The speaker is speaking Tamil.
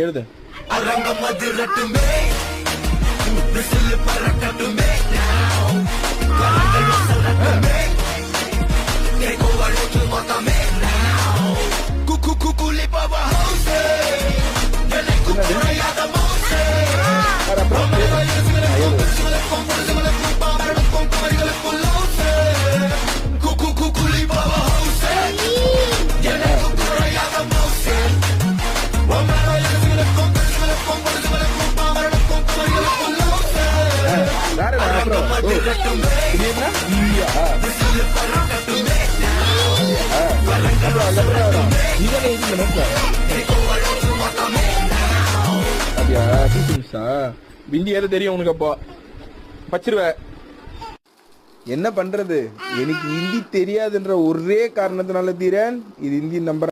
எழுது. பிந்தி எது தெரியும் உனக்கு? அப்போ பச்சிருவ. என்ன பண்றது, எனக்கு ஹிந்தி தெரியாதுன்ற ஒரே காரணத்தினால தீரன் இது ஹிந்தி நம்பர்